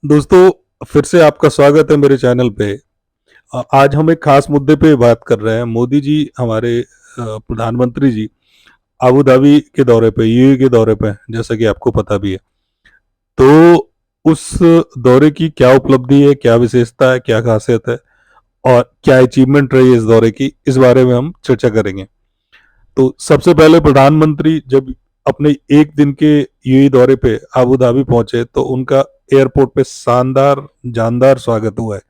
दोस्तों, फिर से आपका स्वागत है मेरे चैनल पे। आज हम एक खास मुद्दे पे बात कर रहे हैं। मोदी जी हमारे प्रधानमंत्री जी अबू धाबी के दौरे पे, यूएई के दौरे पे हैं, जैसा कि आपको पता भी है। तो उस दौरे की क्या उपलब्धि है, क्या विशेषता है, क्या खासियत है और क्या अचीवमेंट रही है इस दौरे की, इस बारे में हम चर्चा करेंगे। तो सबसे पहले प्रधानमंत्री जब अपने एक दिन के यूएई दौरे पे अबू धाबी पहुंचे तो उनका एयरपोर्ट पे शानदार जानदार स्वागत हुआ है।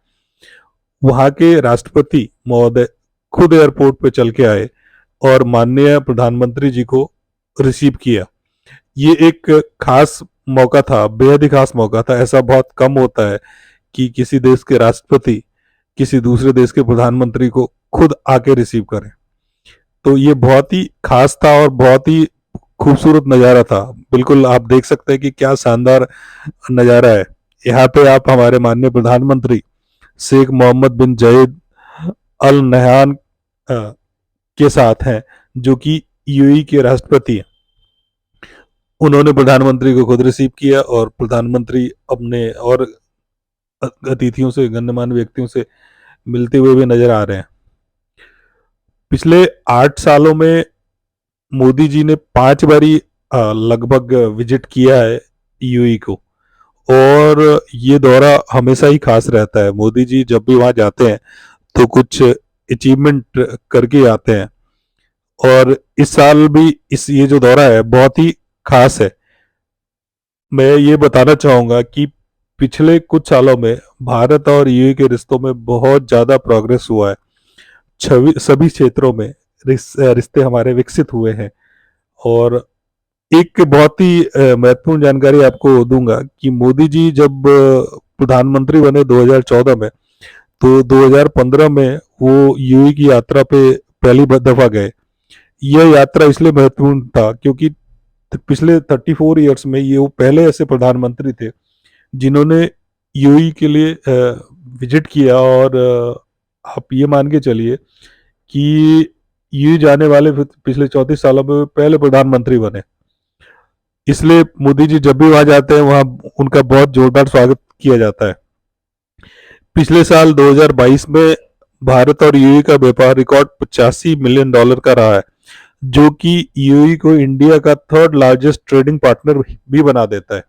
वहां के राष्ट्रपति महोदय खुद एयरपोर्ट पे चल के आए और माननीय प्रधानमंत्री जी को रिसीव किया। ये एक खास मौका था, बेहद ही खास मौका था। ऐसा बहुत कम होता है कि किसी देश के राष्ट्रपति किसी दूसरे देश के प्रधानमंत्री को खुद आके रिसीव करें। तो ये बहुत ही खास था और बहुत ही खूबसूरत नज़ारा था। बिल्कुल आप देख सकते हैं कि क्या शानदार नज़ारा है। यहाँ पे आप हमारे माननीय प्रधानमंत्री शेख मोहम्मद बिन जायद अल नहयान के साथ हैं, जो कि यूएई के राष्ट्रपति हैं। उन्होंने प्रधानमंत्री को खुद रिसीव किया और प्रधानमंत्री अपने और अतिथियों से, गण्यमान्य व्यक्तियों से मिलते हुए भी नजर आ रहे हैं। पिछले 8 सालों में मोदी जी ने 5 बारी लगभग विजिट किया है यूएई को, और ये दौरा हमेशा ही खास रहता है। मोदी जी जब भी वहां जाते हैं तो कुछ अचीवमेंट करके आते हैं, और इस साल भी इस ये जो दौरा है बहुत ही खास है। मैं ये बताना चाहूंगा कि पिछले कुछ सालों में भारत और यूएई के रिश्तों में बहुत ज़्यादा प्रोग्रेस हुआ है। सभी क्षेत्रों में रिश्ते हमारे विकसित हुए हैं। और एक बहुत ही महत्वपूर्ण जानकारी आपको दूंगा कि मोदी जी जब प्रधानमंत्री बने 2014 में, तो 2015 में वो यूएई की यात्रा पे पहली दफा गए। यह यात्रा इसलिए महत्वपूर्ण था क्योंकि पिछले 34 ईयर्स में ये वो पहले ऐसे प्रधानमंत्री थे जिन्होंने यूएई के लिए विजिट किया। और आप ये मान के चलिए कि यूएई जाने वाले पिछले 34 सालों में वो पहले प्रधानमंत्री बने। इसलिए मोदी जी जब भी वहां जाते हैं वहां उनका बहुत जोरदार स्वागत किया जाता है। पिछले साल 2022 में भारत और यूएई का व्यापार रिकॉर्ड $85 मिलियन का रहा है, जो कि यूएई को इंडिया का थर्ड लार्जेस्ट ट्रेडिंग पार्टनर भी बना देता है।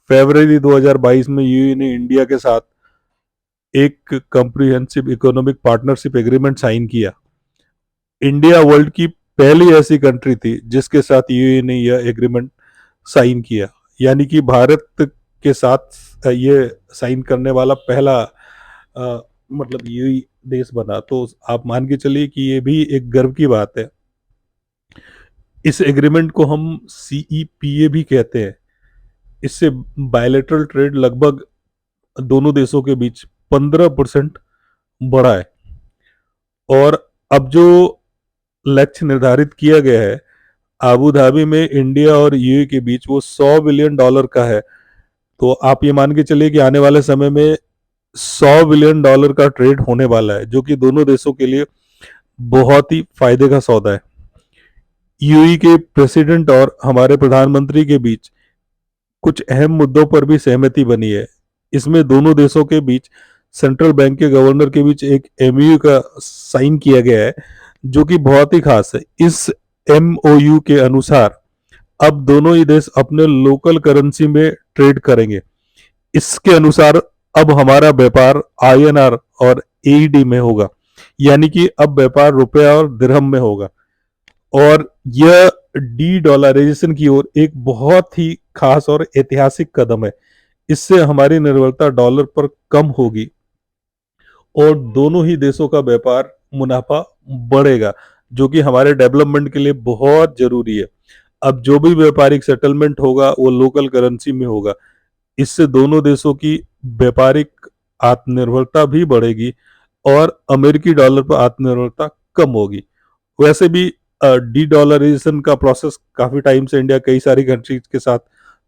फरवरी 2022 में यूएई ने इंडिया के साथ एक comprehensive economic partnership agreement sign किया। इंडिया वर्ल्ड की पहली ऐसी कंट्री थी जिसके साथ यूएई ने यह एग्रीमेंट साइन किया, यानी कि भारत के साथ ये साइन करने वाला पहला मतलब यूएई देश बना। तो आप मान के चलिए कि ये भी एक गर्व की बात है। इस एग्रीमेंट को हम सीईपीए भी कहते हैं। इससे बायलेटरल ट्रेड लगभग दोनों देशों के बीच 15% बढ़ा है। और अब जो लक्ष्य निर्धारित किया गया है अबू धाबी में इंडिया और यूएई के बीच, वो $100 बिलियन का है। तो आप ये मान के चलिए कि आने वाले समय में $100 बिलियन का ट्रेड होने वाला है, जो कि दोनों देशों के लिए बहुत ही फायदे का सौदा है। यूएई के प्रेसिडेंट और हमारे प्रधानमंत्री के बीच कुछ अहम मुद्दों पर भी सहमति बनी है। इसमें दोनों देशों के बीच सेंट्रल बैंक के गवर्नर के बीच एक एमओयू का साइन किया गया है, जो कि बहुत ही खास है। इस एमओयू के अनुसार अब दोनों ही देश अपने लोकल करेंसी में ट्रेड करेंगे। इसके अनुसार अब हमारा व्यापार आईएनआर और एईडी में होगा, यानी कि अब व्यापार रुपया और दिरहम में होगा। और यह डी डॉलराइजेशन की ओर एक बहुत ही खास और ऐतिहासिक कदम है। इससे हमारी निर्भरता डॉलर पर कम होगी और दोनों ही देशों का व्यापार मुनाफा बढ़ेगा, जो कि हमारे डेवलपमेंट के लिए बहुत जरूरी है। अब जो भी व्यापारिक सेटलमेंट होगा वो लोकल करेंसी में होगा। इससे दोनों देशों की व्यापारिक आत्मनिर्भरता भी बढ़ेगी और अमेरिकी डॉलर पर आत्मनिर्भरता कम होगी। वैसे भी डी डॉलराइजेशन का प्रोसेस काफी टाइम से इंडिया कई सारी कंट्रीज के साथ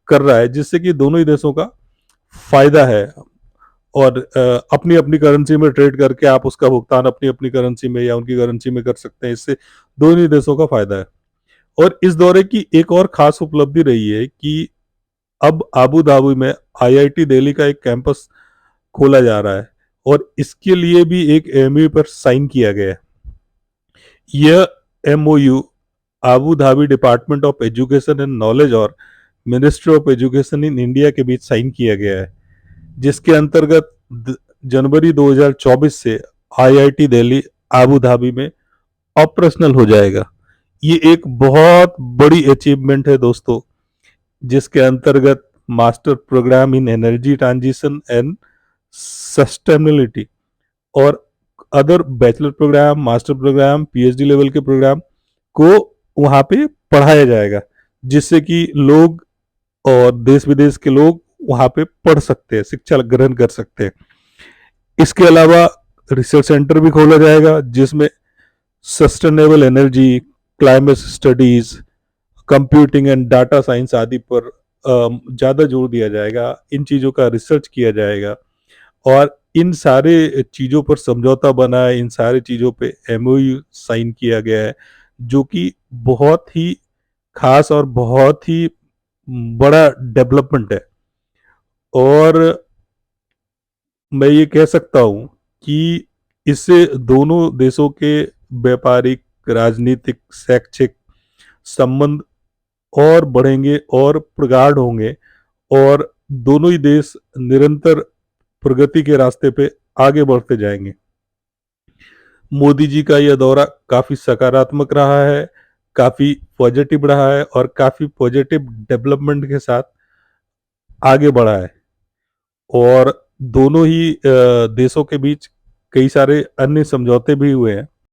कर रहा है, जिससे कि दोनों ही देशों का फायदा है। और अपनी अपनी करेंसी में ट्रेड करके आप उसका भुगतान अपनी अपनी करेंसी में या उनकी करेंसी में कर सकते हैं। इससे दोनों ही देशों का फायदा है। और इस दौरे की एक और खास उपलब्धि रही है कि अब आबू धाबी में आईआईटी दिल्ली का एक कैंपस खोला जा रहा है और इसके लिए भी एक एमओयू पर साइन किया गया है। यह MOU Abu Dhabi department of education and knowledge और ministry of education in India के बीच साइन किया गया है, जिसके अंतर्गत जनवरी 2024 से आईआईटी दिल्ली आबू धाबी में ऑपरेशनल हो जाएगा। ये एक बहुत बड़ी अचीवमेंट है दोस्तों, जिसके अंतर्गत master programme in energy transition and sustainability और other bachelor programme, master programme, PhD level के प्रोग्राम को वहां पे पढ़ाया जाएगा, जिससे कि लोग और देश विदेश के लोग वहां पे पढ़ सकते हैं, शिक्षा ग्रहण कर सकते हैं। इसके अलावा रिसर्च सेंटर भी खोला जाएगा, जिसमें sustainable energy, climate studies, computing and data science आदि पर ज़्यादा जोर दिया जाएगा। इन चीज़ों का रिसर्च किया जाएगा और इन सारे चीज़ों पर समझौता बना है, इन सारी चीज़ों पे एमओयू साइन किया गया है, जो कि बहुत ही खास और बहुत ही बड़ा डेवलपमेंट है। और मैं ये कह सकता हूँ कि इससे दोनों देशों के व्यापारिक, राजनीतिक, शैक्षिक संबंध और बढ़ेंगे और प्रगाढ़ होंगे और दोनों ही देश निरंतर प्रगति के रास्ते पे आगे बढ़ते जाएंगे। मोदी जी का यह दौरा काफी सकारात्मक रहा है, काफी पॉजिटिव रहा है और काफी पॉजिटिव डेवलपमेंट के साथ आगे बढ़ा है और दोनों ही देशों के बीच कई सारे अन्य समझौते भी हुए हैं।